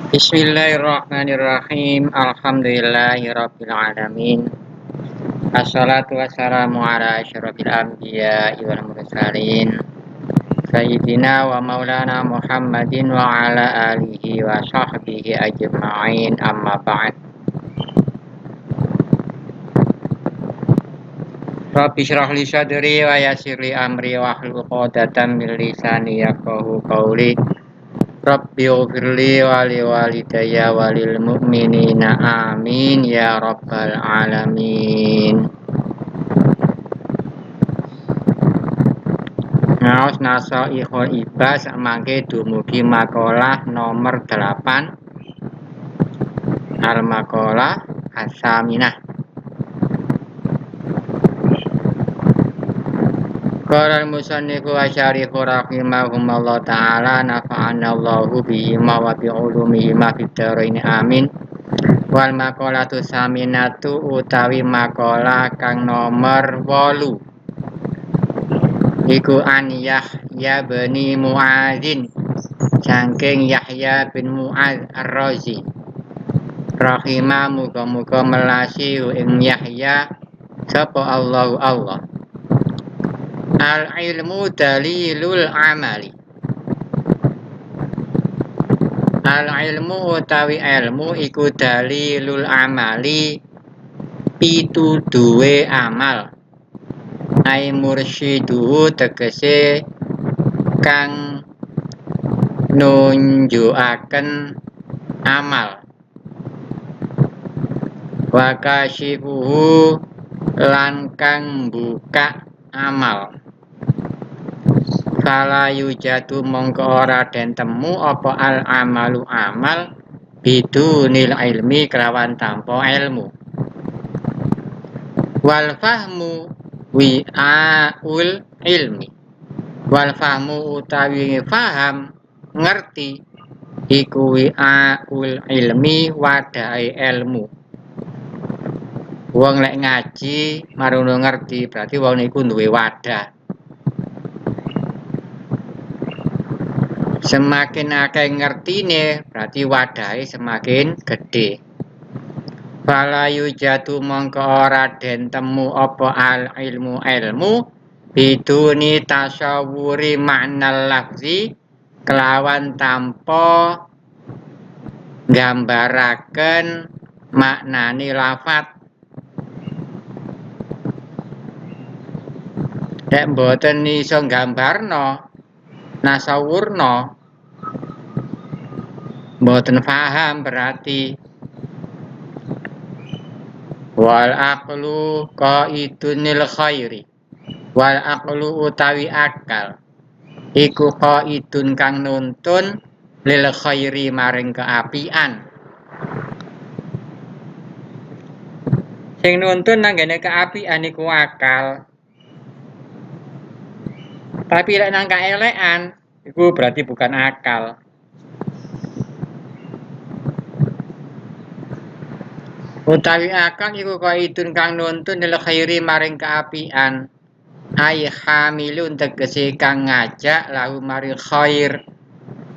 Bismillahirrahmanirrahim. Alhamdulillahirabbil alamin. Assalatu wassalamu ala asyrofil anbiya'i wal mursalin. Sayyidina wa maulana Muhammadin wa ala alihi wa sahbihi ajma'in, amma ba'd. Rabbi syrah li sadri wa yassir li amri wahlul 'uqdatam min lisani yafqahu qawli. Rabbi ighfirli wa li walidayya wa lil mu'minina amin ya rabbal alamin. Ngaos Nasaihul Ibas mangke dumugi makalah nomor 8 al-maqalah as-saminah. Qala al-musannifu wa syarihu rahimahumullah ta'ala nafa'anallahu bihima wa bi'ulumihima fid dharain amin. Wal maqalatu saminatu utawi maqalah kang nomor 8 iku an Yahya bin Mu'adzin saking Yahya bin Mu'adz ar-Razi rahimah muga-muga melasi ing Yahya sapa Allah. Al-ilmu dalilul amali. Al-ilmu utawi ilmu iku dalilul amali pituduhe amal. Ai mursyiduhu tegese kang nunjukaken amal. Wa kasyifuhu lan kang buka amal. Fala yujadu mongko ora den temu apa al amalu amal bidunil ilmi kelawan tanpa ilmu. Wal fahmu wi'aul ilmi. Wal fahmu utawi faham ngerti iku wi'aul ilmi wadai ilmu. Wong lek ngaji marono ngerti berarti wong niku duwe wadah. Semakin akeh ngertine berarti wadahe semakin gede. Fala yujadu mongko ora den temu apa al ilmu biduni tasawuri makna lafzi kelawan tanpa gambaraken maknane lafat. Nek mboten iso gambarno nasawurno mboten paham berarti. Wal aqlu qaidunil khairi. Wal aqlu utawi akal iku qaidun kang nuntun lil khairi maring keapian. Sing nuntun nang ngene keapian iku akal. Tapi lek nang kaelekan iku berarti bukan akal. Utawi akal iku qaidun kang nuntun lil khairi maring keapian. Ai hamilun tegese kang ngajak lahu maring khair.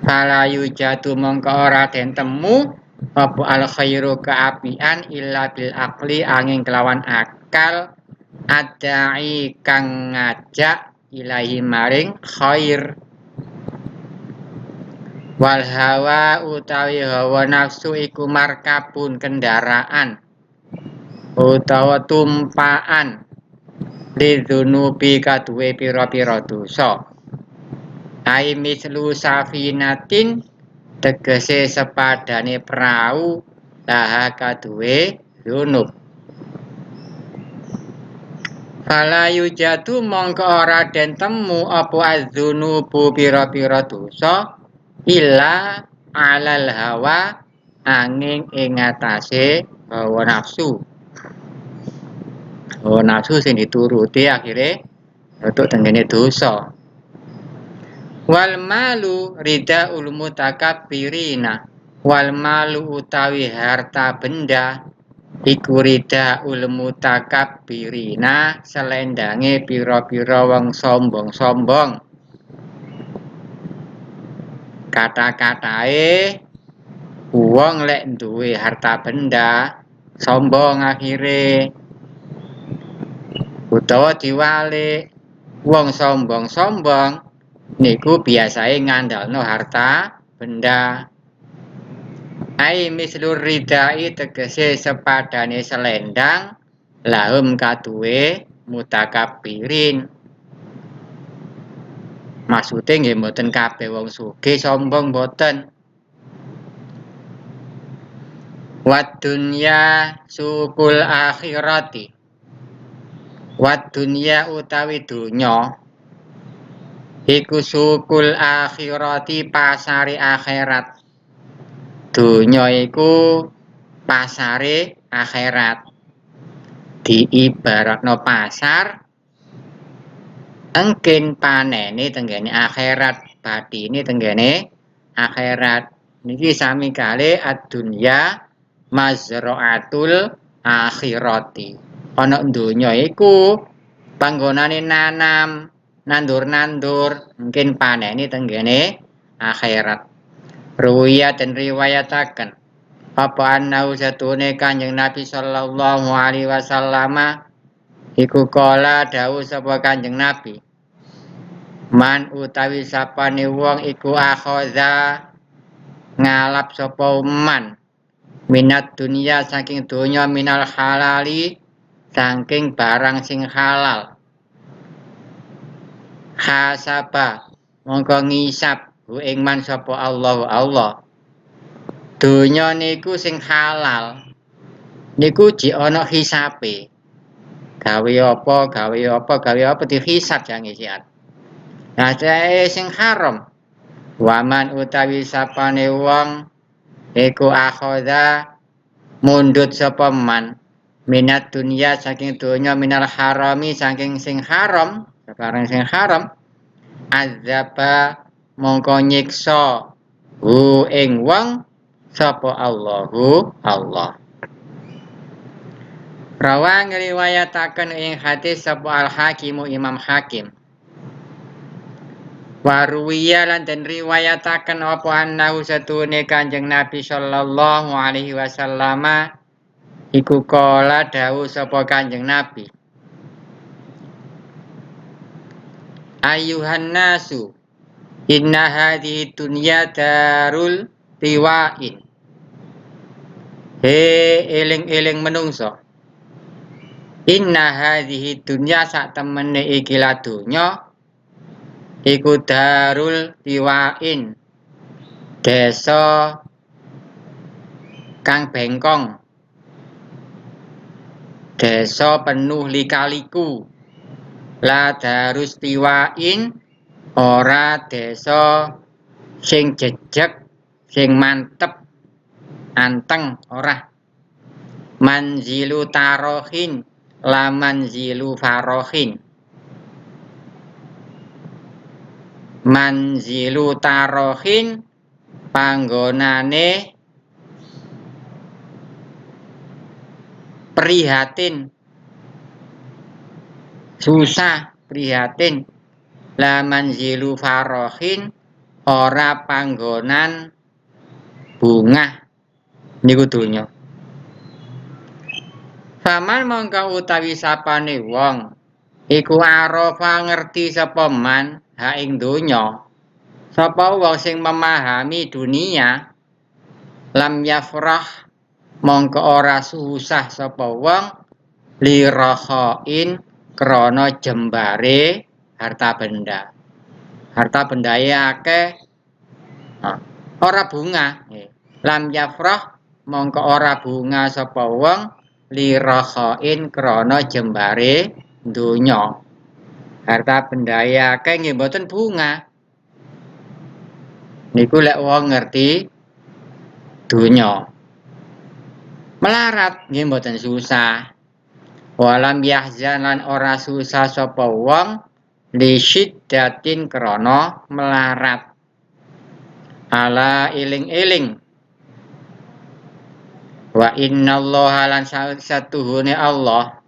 Fala yujadu mongko ora den temu apa al khairu keapian illa bil aqli angin kelawan akal adai kang ngajak ilahi maring khair. Wal hawa utawi hawa nafsu iku markabun kendaraan utawa tumpaan lidzunubi kaduwe pira-pira dosa. Ai mislu safinatin tegese sepadane perahu laha kaduwe dzunub. Fala yujadu mongko ora den temu apa adzunubu pira-pira dosa illa alal hawa angin ing atase hawa nafsu. Hawa nafsu sing dituruti akhire untuk tengene dosa. Wal malu ridaul mutakabbirina. Wal malu utawi harta benda iku ridaul mutakabbirina selendange pira-pira wong sombong-sombong. Kata-katae Wong lek duwe harta benda sombong akhire, utawa diwalik wong sombong-sombong niku biasae ngandalno harta benda. Ai mislur ridai tegese sepadane selendang lahum kaduwe mutakabirin. Maksude nggih mboten kabeh wong sugih sombong mboten. Wad dunya sukul akhirati. Wad dunya utawi dunya iku sukul akhirati pasare akhirat. Dunya iku pasare akhirat. Diibaratno pasar engkin panene tenggene akhirat, bathine tenggene akhirat. Niki sami kali ad-dunya mazra'atul akhirati. Ana donya iku panggonane nanam, nandur-nandur, mungkin panene tenggene akhirat. Ruwiyah dan riwayataken apa annahu satune Kanjeng Nabi sallallahu alaihi wasallam iku kala dawuh sapa Kanjeng Nabi, man utawi sapane wong iku akhoza ngalap sapa man minat dunia saking donya minal halali saking barang sing halal, hasaba mongko ngisap hu ing man sapa Allah. Donya niku sing halal niku jek ana hisape. Gawe apa dihisab jang isian. Nah, sing haram waman utawi sapane wong iku akhoda mundut sapa man minat dunia saking donya minal harami saking sing haram, barang sing haram azaba mongko nyiksa hu ing wong sapa Allahu Allah. Rawa ngriwayataken ing hadis sapa Al-Hakim Imam Hakim. Waruwiya lan den riwayataken apa annahu satune Kanjeng Nabi sallallahu alaihi wasallam iku kala dawuh sapa Kanjeng Nabi. Ayuhan nasu inna hadhihi dunya darul tiwain. He eling-eling menungso. Inna hadhihi dunya sak temene iki la donya iku darul tiwain. Desa kang bengkong. Desa penuh lika-liku. La darus tiwain ora desa sing jejeg, sing mantep, anteng ora. Manzilu tarohin la manzilu farohin. Manzilu tarohin panggonane prihatin, susah prihatin. La manzilu farohin ora panggonan bungah niku donya. Faman mongko utawi sapane wong iku arafa ngerti sapa man ha ing donya, sapa wong sing memahami dunia lam yafrah mongko ora susah sapa wong lirahain krana jembare harta benda. Harta bendae akeh ora bunga. Lam yafrah mongko ora bunga sapa wong lirahain krana jembare donya. Harta bendae akeh nggih mboten bunga. Niku lek wong ngerti donya. Melarat nggih mboten susah. Walam yahzan lan ora susah sapa wong li syiddatin krana melarat. Ala iling-iling. Wa innallaha lan satuhune Allah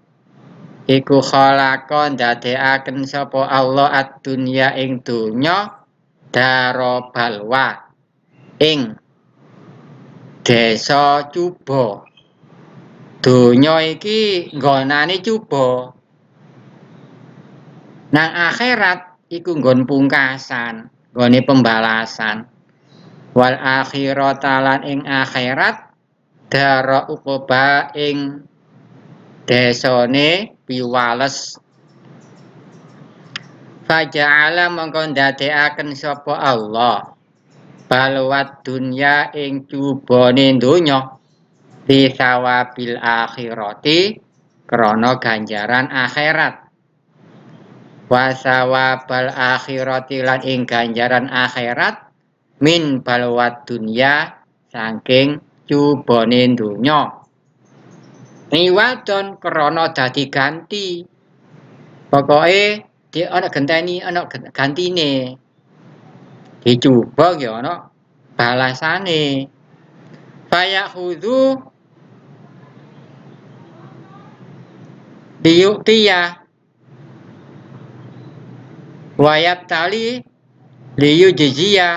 iku khalaqon dadekaken sapa Allah ad-dunya ing donya daro balwa ing Desa cuba. Donya iki nggonane cuba. Nang akhirat iku nggon pungkasan, nggone pembalasan. Wal akhirata lan ing akhirat dara uquba ing desane piwales. Faja'ala mongko ndadekaken sapa Allah balwat dunya ing cubane donya fi sawabil akhirati krana ganjaran akhirat. Wa sawabal akhirati lan ing ganjaran akhirat min balwat dunya saking cubane donya. Niwadon krana dadi ganti. Pokoke dia ana genteni ana gantine. Dicoba ya ana balasane. Fayakhudhu liyu'tiya wayabtali liyujziya.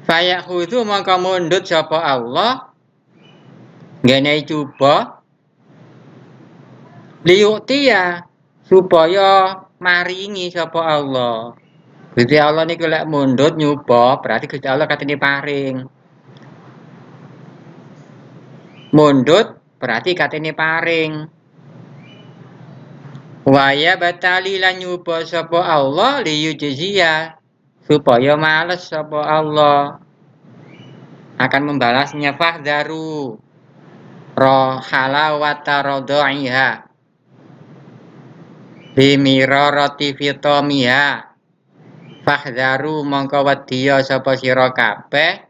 Fayakhudhu maka mundut sapa Allah ngene coba liyu'tiya supaya maringi sapa Allah. Gusti Allah niku lek mundut nyoba berarti Gusti Allah katene paring. Mundut berarti katene paring. Waya batali lan nyoba sapa Allah liyujziya supaya males sapa Allah akan membalasnya. Fahdharu rohalawata rodaiha bimirarati fitamiha. Fahdharu mongko wedya sapa sira kabeh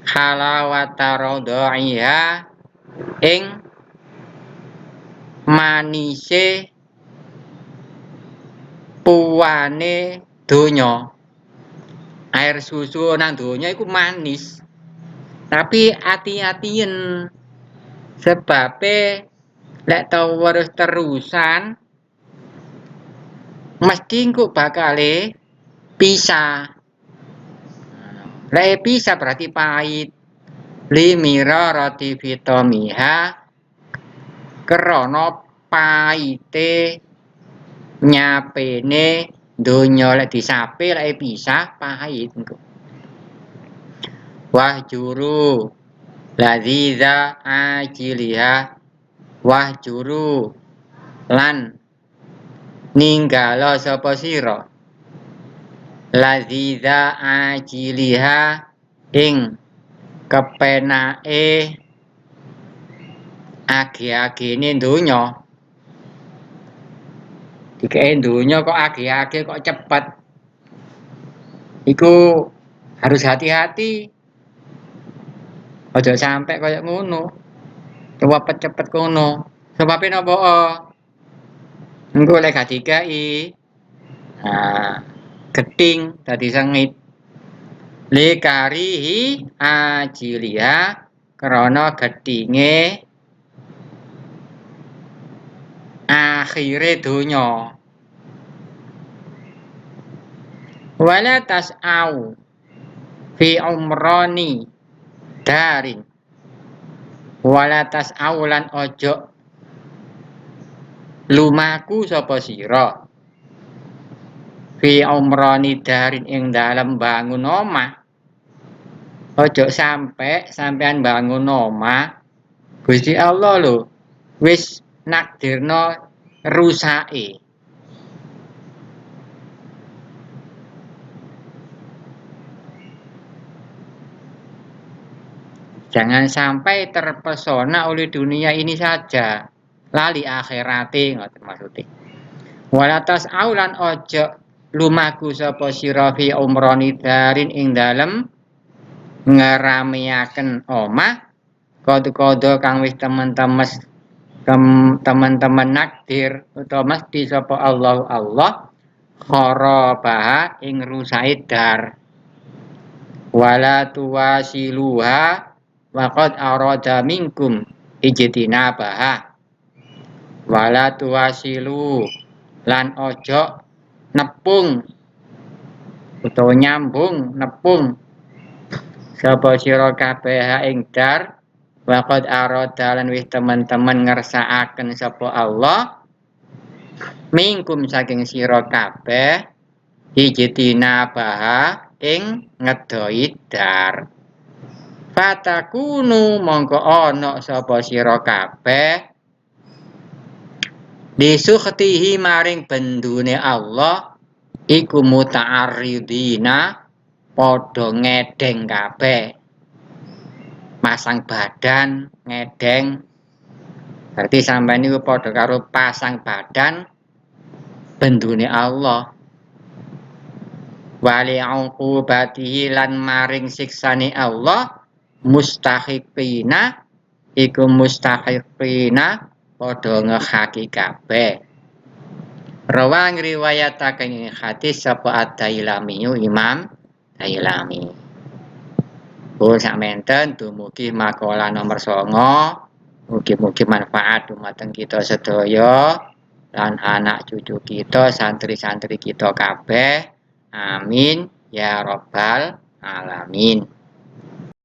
halawata rodaiha ing manise puwane donya. Air susu nang donya iku manis. Tapi ati-atien sebabe lek terusan mesti engko bakale pisah. Lek pisah berarti pahit. Limirarati fitamiha krana pahite nyapene donya lek disape lek pisah pahit engko. Wahjuru ladziza ajiliha wahjuru lan ninggala sapa sira ladziza ajiliha ing kepenake age-agene donya. Dikene donya kok age-age kok cepet. Iku harus hati-hati. Aja sampai kaya ngono. Cepet ngono. Sebabe napa? Engko lek gak dikai gething dadi sengit. Likarihi ajiliha krana gethinge akhire donya. Wala tas'au fi umrani darin wala tas'au lan ojo lumaku sapa sira fi umrani darin ing dalem bangun omah. Ojo sampean bangun omah Gusti Allah lho wis nakdirno rusake. Jangan sampai terpesona oleh dunia ini saja, lali akhirate ngoten maksude. Walatas aulan ojo lumaku sapa sira fi umrani darin ing dalem ngerameaken omah kodo-kodo kang wis teman-teman nakdir utawa mesti sapa Allah kharabaha ing rusake dar. Wala tuwasiluha waqad arada minkum ijtinabaha. Wala tuwasilu lan ojo nepung utawa nyambung nepung sapa sira kabeh ing dar waqad arada lan wis teman-teman ngersakaken sapa Allah mingkum saking sira kabeh hijitina baha ing ngedoi dar fatakunu mongko ana sapa sira kabeh disukhtihi maring bendune Allah iku muta'arridina padha ngedeng kabeh masang badan ngedeng berarti sampeyan niku padha karo pasang badan bendune Allah wali uqubatihi lan maring siksane Allah mustahiqina iku mustahiqina padha ngehaki kabeh rawang riwayataken hadis sapa Ad-Dailami Imam Dailami. Sakmenten dumugi makalah nomor 9. Mugi-mugi manfaat dumateng kita sedaya lan anak cucu kita, santri-santri kita kabeh. Amin ya rabbal alamin.